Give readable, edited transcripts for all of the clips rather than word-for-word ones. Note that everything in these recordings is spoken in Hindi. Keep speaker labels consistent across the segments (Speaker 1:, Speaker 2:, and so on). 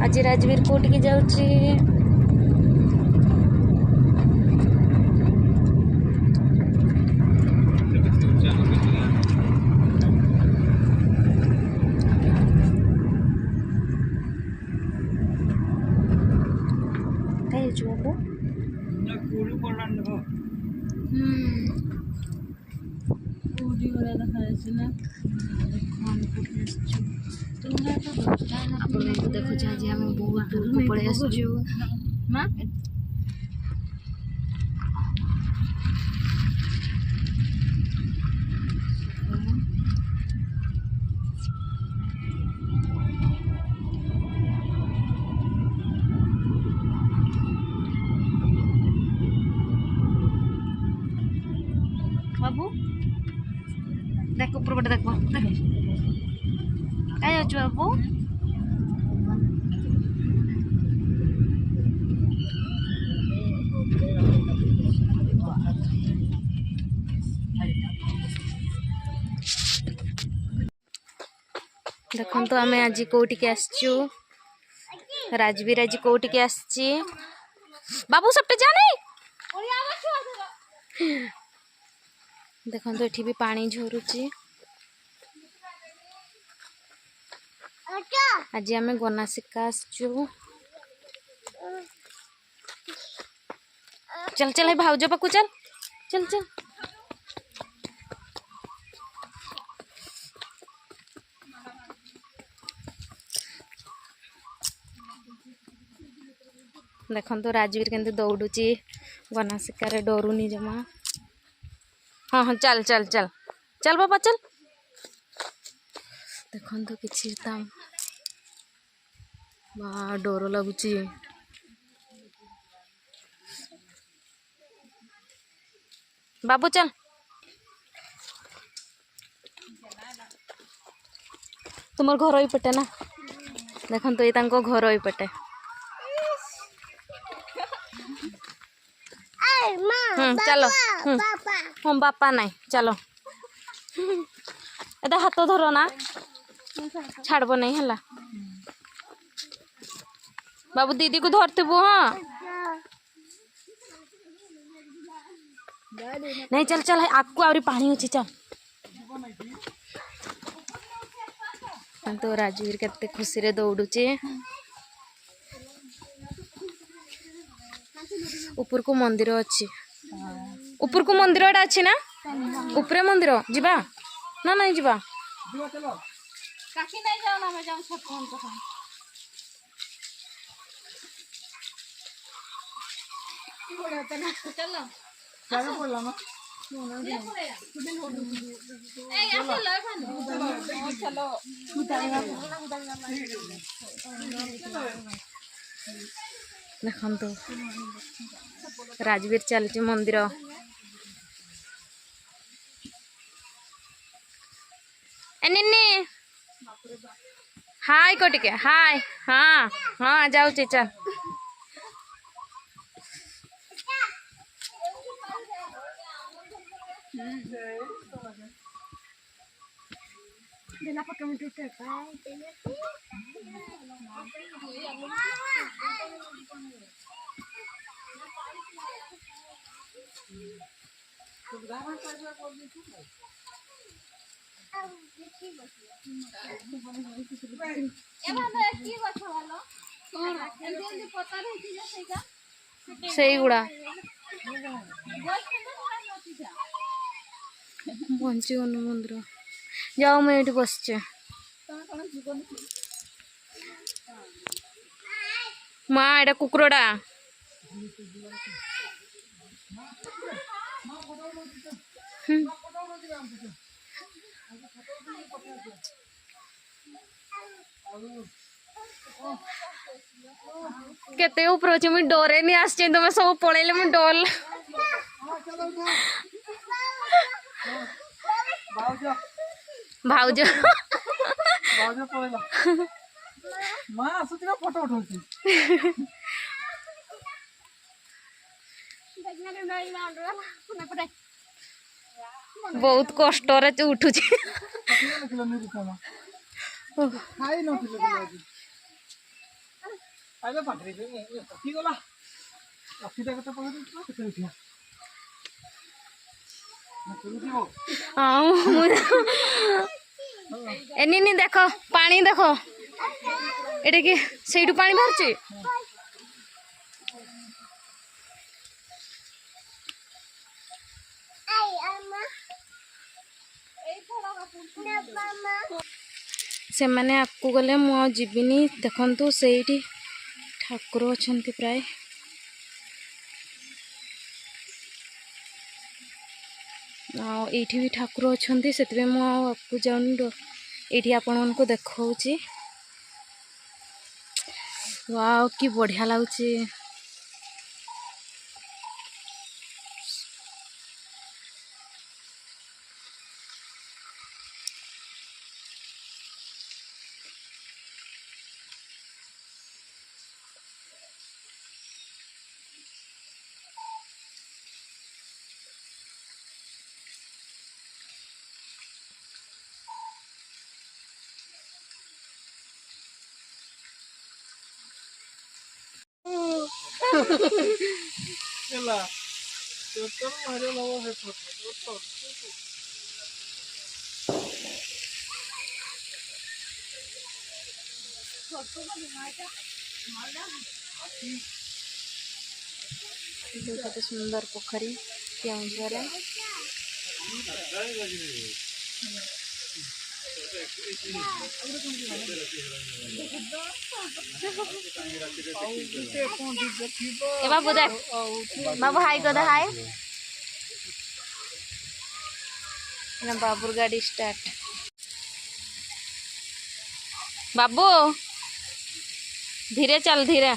Speaker 1: आज राजवीर कोटिके जाउची। काय जो बाबू
Speaker 2: ना कोड़ी पड़न हो कोड़ी वाला दिखाए से ना खान को टेस्ट तुमने तो
Speaker 1: आपण तो देखो आज हम बहुत दूर को पड़े आसजु
Speaker 2: ना
Speaker 1: बाबू देख ऊपर पटे देख देख काय जाउछु बाबू देखो तो आम आज कौटिके आसचु राजवीर आज कौटिके आसची बाबू सबटे जाने देखो तो ये भी पानी झरुची आज आम गनासिका आसचु चल चल भाउज पाकू चल चल चल देखो तो राजवीर के दौड़ुची गनासिकार डरुनी जमा। हाँ हाँ चल चल चल चल बाबा चल देखो तो किसी डर लगुच बाबू चल तुम घर ही पटे ना देखो तो ये घर ही पटे चलो हम बापा नहीं चलो एदा हाथ धर ना छाड़ब नहीं है बाबू दीदी को धरतबु। हाँ नहीं चल चल आगू आहरी पानी अच्छी चल तो राजवीर केते खुशी रे दौड़ुचे ऊपर को मंदिर अच्छी ऊपर को मंदिर एटा अच्छी ना ऊपर मंदिर जीवा ना नहीं जीवा
Speaker 2: काकी नहीं जाओ ना मैं जाऊं छत फोन तो चलो चलो बोला ना
Speaker 1: देखो तो राजवीर चलती मंदिर निन्नी हाय कोटिके हाय हाँ हाँ जाऊ चल से गुड़ा पंचगन मंदिर जाओ मैं ये बसचे माँ एटा कुकुरडा केते ऊपर अच्छे मुझे डरे नहीं आसचे तो मैं सब पड़ेले मुझे डर भाउज
Speaker 2: भाउज पळेला मां असुची ना फोटो उठवची
Speaker 1: बहुत कष्ट रे उठुची
Speaker 2: खाई न
Speaker 3: आइले पाखरी की गला असीटा कत पकड़ केते उठिया
Speaker 1: एनी देख पानी देख एटे कि सेठू पानी बाहर से मैंने आपको गले मु जीविनी देखंतु सेठी ठाकुर अछंती प्राय एठी भी ठाकुर अछंती सेतबे मु आपको जाउनी एठी आपण मानको देखाउची वाओ की बढ़िया लागुची
Speaker 3: चला तो मारे लवा है फोटो
Speaker 1: केते सुंदर पोखरी केउंझर ए बाबू देख बाबू हाय को दे हाय ना बाबूर गाड़ी स्टार्ट बाबू धीरे चल धीरे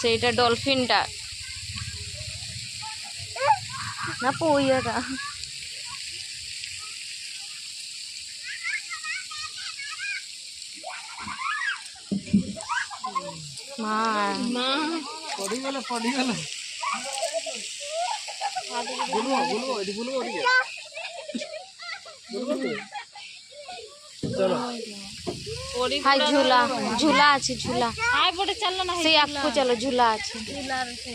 Speaker 1: सेटा डॉल्फिन टा ना पोयटा
Speaker 3: पड़ी गला बुलबो एडी बुलबो ठीक है चलो
Speaker 1: हाय झूला झूला अच्छे झूला
Speaker 2: हाय पड़े चलना ना
Speaker 1: से आपको चलो झूला अच्छे
Speaker 2: झूला रे से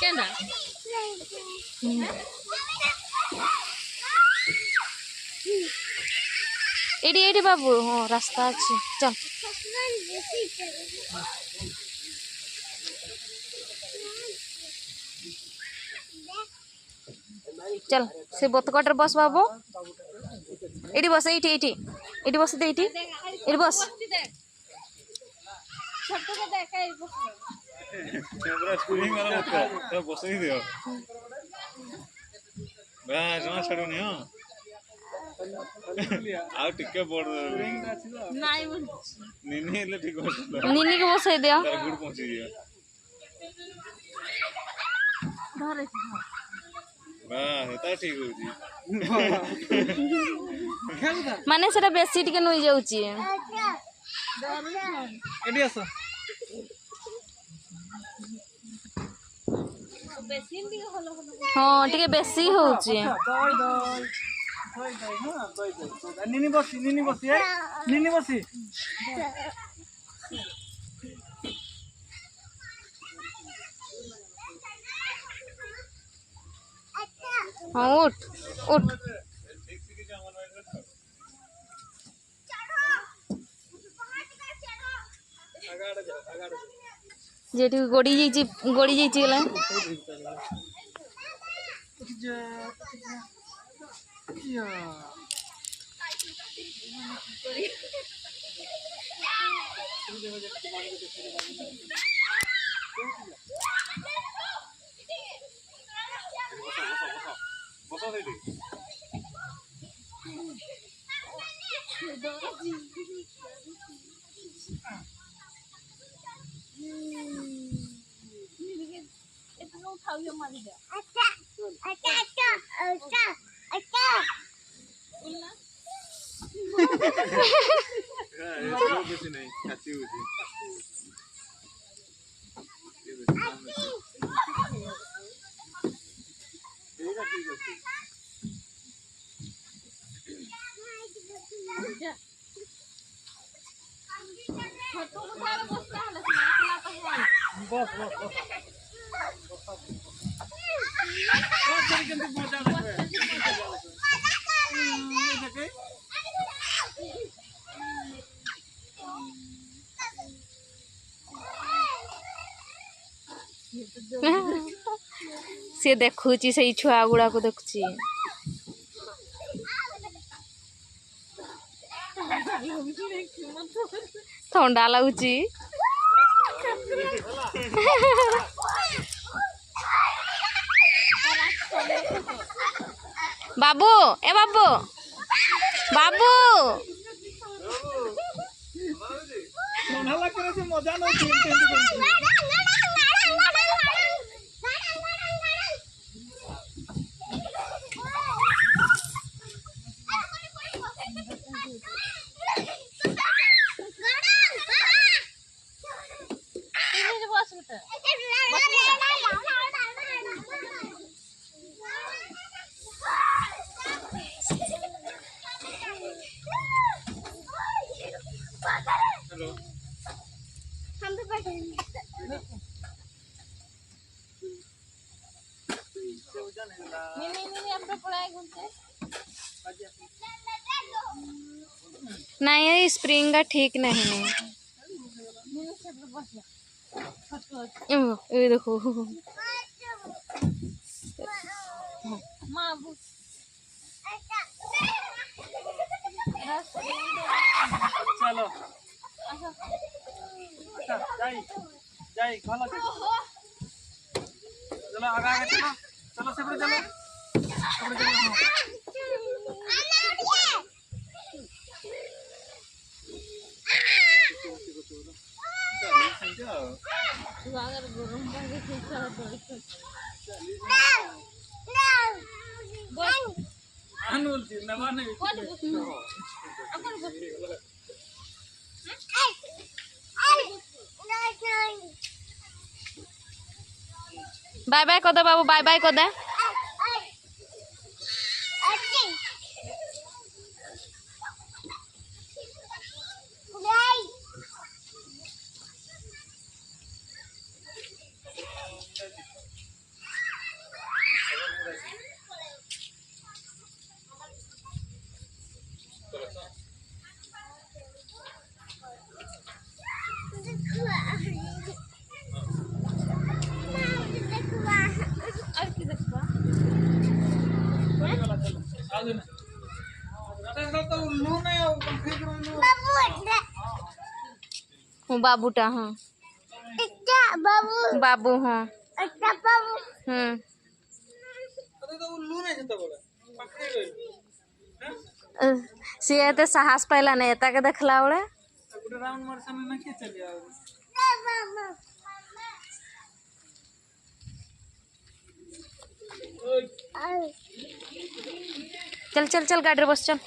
Speaker 2: केना
Speaker 1: एडी एडी बाबू हाँ रास्ता अच्छे चल चल से बतकटर बस बाबू एटी बस एटी बस दे एटी बस
Speaker 2: छोटू को देखा
Speaker 4: कैमरा स्क्रीनिंग वाला मत कर तो बस ही दियो बस जमा छड़ोनी हो आ टिके बोर्ड
Speaker 2: नाइ
Speaker 4: निनी ले ठीक हो
Speaker 1: नीनी के बस दियो
Speaker 4: तार गुड पहुंची दियो
Speaker 2: धरे
Speaker 4: वाह एता ठीक हो जी
Speaker 1: माने सेटा बेसी टिके नई जाउची
Speaker 3: एडी आसो
Speaker 2: बेसिन भी हलो
Speaker 1: हाँ टिके बेसी होउची
Speaker 3: दई निनी बसी है निनी बसी
Speaker 1: हाँ उठ उठ जेठी गोड़ी जाइए गला
Speaker 4: बस दे
Speaker 2: उठाओ मारी दे
Speaker 4: नहीं अच्छी होती এইটা ঠিক আছে বস বস বস কিন্তু মজা লাগবে এটাকে
Speaker 1: ସେ ଦେଖୁଛି ସେଇ ଛୁଆ ଗୁଡାକୁ ଦେଖୁଛି। ଥଣ୍ଡା ଲାଗୁଛି। ବାବୁ ଏ ବାବୁ ବାବୁ
Speaker 3: ଥଣ୍ଡା ଲାଗିଲେ ସେ ମଜା ନଉଛି ଏମିତି କରୁଛି।
Speaker 1: नहीं ये स्प्रिंग का ठीक नहीं है। ये देखो
Speaker 3: चलो अच्छा जाई जाई भालो चलो आगे आगे चलो चलो सेपरे चलो सेपरे चलो अनुल जी नवाने
Speaker 1: बाय बाय कर दे बाबू बाय बाय कर दे। बाबूटा हाँ बाबू हाँ सी एते साहस पाइला नहीं एता के देखला बड़े चल चल चल गाड़ी रे बस चल।